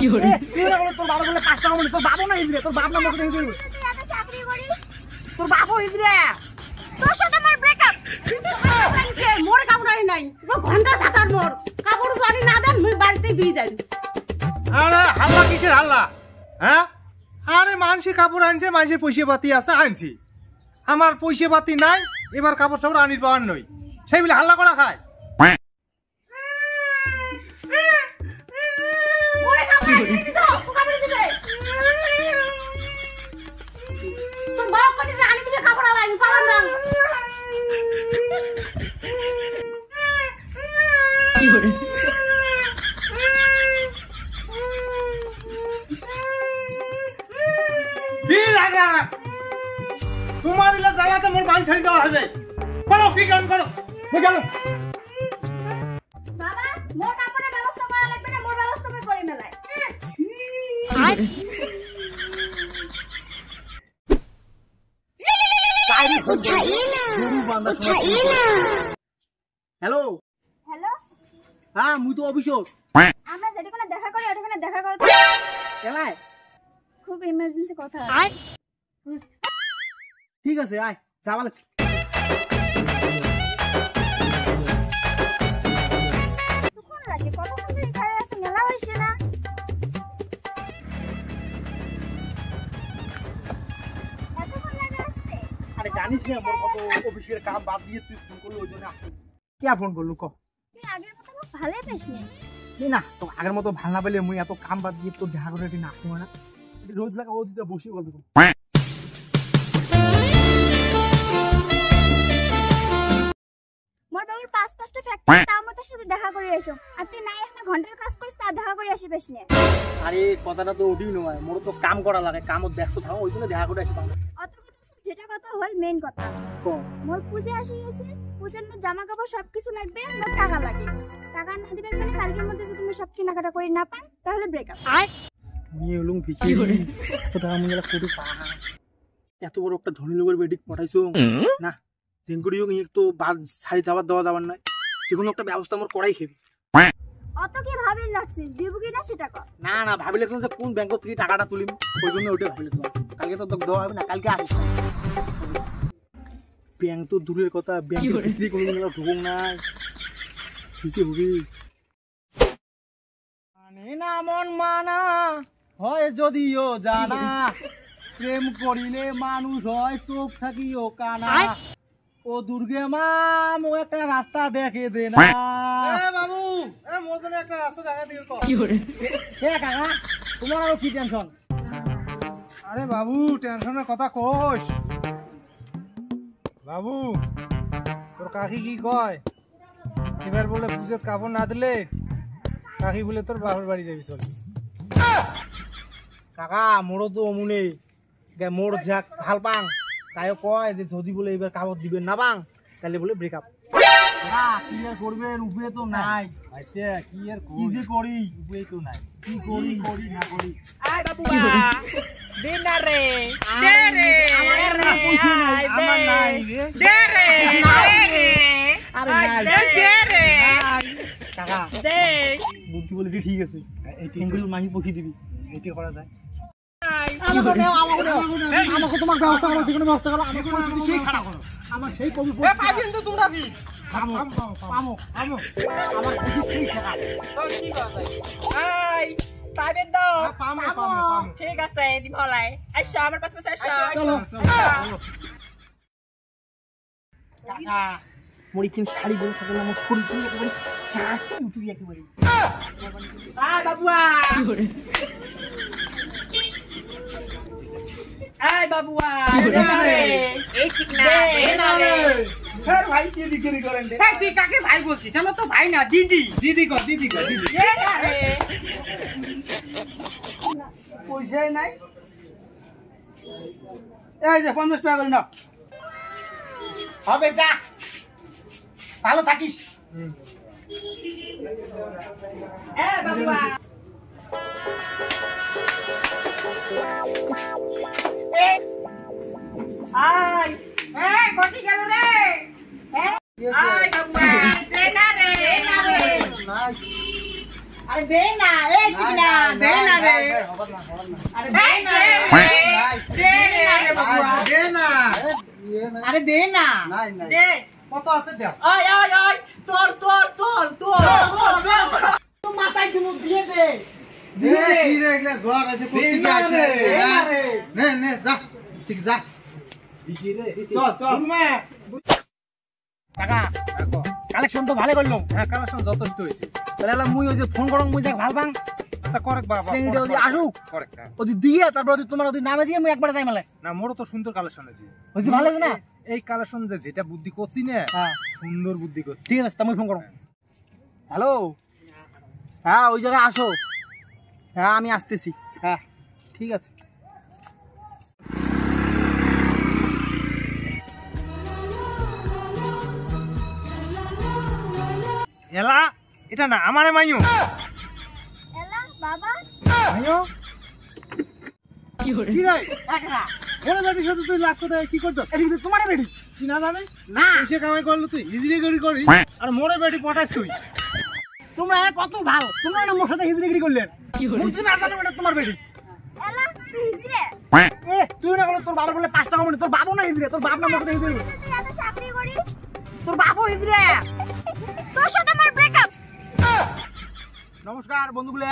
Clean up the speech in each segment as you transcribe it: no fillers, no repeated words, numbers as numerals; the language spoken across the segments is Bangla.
কি করে তুই না বলে তোর বাবা বলে 5 টাকা বলে তোর বাবা না হিজরে তোর বাপ না মুখে হিজরে তুই এত চাকরি করিস তোর বাবা হিজরে তোর সাথে আমার ব্রেকআপ যে মোর কাপড় আনি নাই ও ঘন্টা থাকার মোর কাপড় জানি না দেন মুই বাড়িতে বিয়ে যাই আরে হাল্লা কিসের হাল্লা হ্যাঁ আরে মানুষের কাপড় আনছে মানুষের পয়সা পাতি আছে আনছি আমার পয়সা পাতি নাই এবার কাপড় সাপড় আনির পাওয়ার নই সেই বলে হাল্লা করা খায় ওরে কাপড় আনি দিছো ও কাপড় দিবে তোর বাপ কোনি যে আনি দিবে কাপড় আলাই পাওয়ার না কি করে তোমার ইলা জ্বালাতে মোর বাড়ি ছাড়ি দেওয়া হবে করো কি কাম করো গেল বাবা মোর কাপড়ের ব্যবস্থা করা লাগবে না মোর ব্যবস্থা করে মেলায় হ্যালো হ্যালো হ্যাঁ মুই তো অফিসত আমরা যেখানে দেখা করি ওখানে দেখা করতে এলাই খুব ইমার্জেন্সি কথা আছে ঠিক আছে আয় যাবালে তখন লাগে কতক্ষণ ধরে এখানে আছে মেলা হইছে না এতক্ষণ লাগে আসতে আরে জানিস না মোর কত অফিসের কাম বাদ দিয়ে তুই ফোন করলি ওই জন্য আসছি কে ফোন করলু ক তুই আগের মতো খুব ভালোই পাইস না তো আগের মতো ভাল না পেলে মুই এত কাম বাদ দিয়ে তোর দেখা করে একদিন আসতে হয় না রোজ লাগা ও দিতে বসে গল্প করবো মোর বাবুর 5-5টা ফ্যাক্টরি তাও মতো সাথে দেখা করে এসো আর তুই নাই একটা ঘন্টার কাজ করিস তা দেখা করে আসি বেশ নে আরে কথাটা তো ওঠেই নয় মোর তো কাম করা লাগে কামত ব্যস্ত থাকো ওই জন্য দেখা করে আসি বাংলা অত কথা সব যেটা কথা হল মেইন কথা মোর পূজা আসি গেছে পূজার মধ্যে জামা কাপড় সবকিছু লাগবে মোর টাকা লাগে টাকা না দিবেন মানে কালকের মধ্যে যদি তুমি সব কেনাকাটা করে না পান তাহলে ব্রেকআপ নিয়ে এলুম ভিকি এত টাকা মুই কোটি পা এত বড় একটা ধনী লোকের বেডিক পঠাইছো না তেঙ্গুড়ি হোক তো বাদ শাড়ি যাবার দেওয়া যাবার নাই সেগুলো একটা ব্যবস্থা আমার করাই খেবি অত কি ভাবিল লাগছিস দিব কি না সেটা কর না না ভাবিলে যে কোন ব্যাংক থেকে টাকাটা তুলিম ওই জন্য ওইটা ভাবিলে কালকে তো তোকে দেওয়া হবে না কালকে আসিস ব্যাংক তো দূরের কথা ব্যাংক ভিতরে কোনো ঢুকুক নাই কিছু হবি মানে না মন মানা হয় যদিও জানা প্রেম করিলে মানুষ হয় চোখ থাকিও কানা ও দুর্গে মা মো একটা রাস্তা দেখে দে না বাবু মোর জন্য একটা রাস্তা দেখা দিও কি করে হে কাকা তোমার আরো কি টেনশন আরে বাবু টেনশনের কথা কোস বাবু তোর কাকি কি কয় এবার বলে পুজোর কাপড় না দিলে কাকি বলে তোর বাপের বাড়ি যাবি চল কাকা মোরও তো অমুনে মোর যাক ভাল পাং তাইও কয় যে যদি বলে এবার কাপড় দিবেন না বাং তাহলে বলে ব্রেকআপ কি আর করবেন উপায় তো নাই কি আর কি যে করি উপায় তো নাই কি করি করি না করি আয় বাবুয়া দিন না রে দে রে আমার পয়সা নাই আমার নাই রে দে রে আরে নাই দে রে কাকা দে বুদ্ধি বলে কি ঠিক আছে এই টেঙ্গুল মাহি পকি দিবি এটি করা যায় আমাকে তোমার ব্যবস্থা করো যেকোনো ব্যবস্থা করো আমাকে পরিস্থিতি সেই খারাপ করো আমার সেই কবি পাইবেন তো তোমরা কি পামো আমার খুশি সেই খারাপ ঠিক আছে আই পাইবেন তো পামো ঠিক আছে দিম হলাই আইসো আমার পাশে পাশে আইসো চলো কাকা মরি কিন শাড়ি বলে থাকে না আমার শরীর থেকে একেবারে চাকি উঠে একেবারে আয় বাবুয়া আয় বাবুয়া এই ঠিক না হ্যাঁ ভাই কি দিকে করেন রে ভাই তুই কাকে ভাই বলছিস আমার তো ভাই না দিদি দিদি কর দিদি পয়সাই নাই এই যে 50 টাকা করে নাও হবে যা ভালো থাকিস এ বাবুয়া আয় কোটি গেল রে আয় বাবুয়া দে না রে আরে দে না এই চিকনা দে না রে আরে দে না দে না রে বাবুয়া দে না আরে দে না নাই নাই দে কত আছে দেখ ওই ওই ওই তোর তোর তোর তোর তো মাথায় দিমু দিয়ে দে দে কি রে এগুলা জ্বর আছে কোথেকে না আসে রে, দে না রে। নে নে যা ঠিক যা চল চল রুমে টাকা কালেকশন তো ভালো করলাম হ্যাঁ কালেকশন যথেষ্ট হয়েছে তাহলে মুই ওই যে ফোন করং মুই যাক ভাল পাং আচ্ছা করেক বাবা চেংড়ি ওদি আসুক করেক ওদি দিয়ে তারপর ওদি তোমার ওদি নামে দিয়ে মুই একবারে যাই মেলে না মোরও তো সুন্দর কালেকশন আছে হইছে ভালো লাগে না এই কালেকশন যে যেটা বুদ্ধি করছি না হ্যাঁ সুন্দর বুদ্ধি করছি ঠিক আছে তুমি ফোন করো হ্যালো হ্যাঁ ওই জায়গায় আসো হ্যাঁ আমি আসতেছি হ্যাঁ ঠিক আছে এলা এটা না আমারে মাইও এলা বাবা আইও কি রে একরা ওরে বেটির সাথে তুই লাস্ট কথা কি করছস এদিকে তো তোমার বেটি কি না জানিস না পয়সা কামাই করলো তুই হিজড়ি গড়ি করিস আর মোরে বেটি পটাস তুই তোমরা কত ভালো তোমরা না মোর সাথে হিজড়িগিরি করলেন বুঝছি না জানো এটা তোমার বেটি এলা প্লিজ রে এ তুই না বলে তোর বাবা বলে 5 টাকা মনে তোর বাবা না হিজড়ি তোর বাপ না মোর সাথে হিজড়ি তুই এত চাকরি করিস তোর বাপও হিজড়ি তোর সাথে আমার ব্রেকআপ নমস্কার বন্ধুগুলা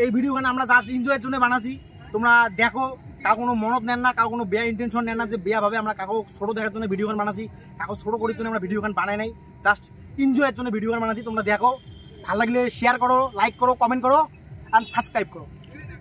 এই ভিডিওখানে আমরা জাস্ট এনজয়ের জন্য বানাচ্ছি তোমরা দেখো কাউ কোনো মনত নেন না কাউ কোনো বেয়া ইন্টেনশন নেন না যে বেয়া ভাবে আমরা কাকু ছোট দেখার জন্য ভিডিওখান বানাচ্ছি কাকু ছোট করার জন্য আমরা ভিডিওখান বানাই নাই জাস্ট এনজয়ের জন্য ভিডিওখান বানাচ্ছি তোমরা দেখো ভালো লাগলে শেয়ার করো লাইক করো কমেন্ট করো আর সাবস্ক্রাইব করো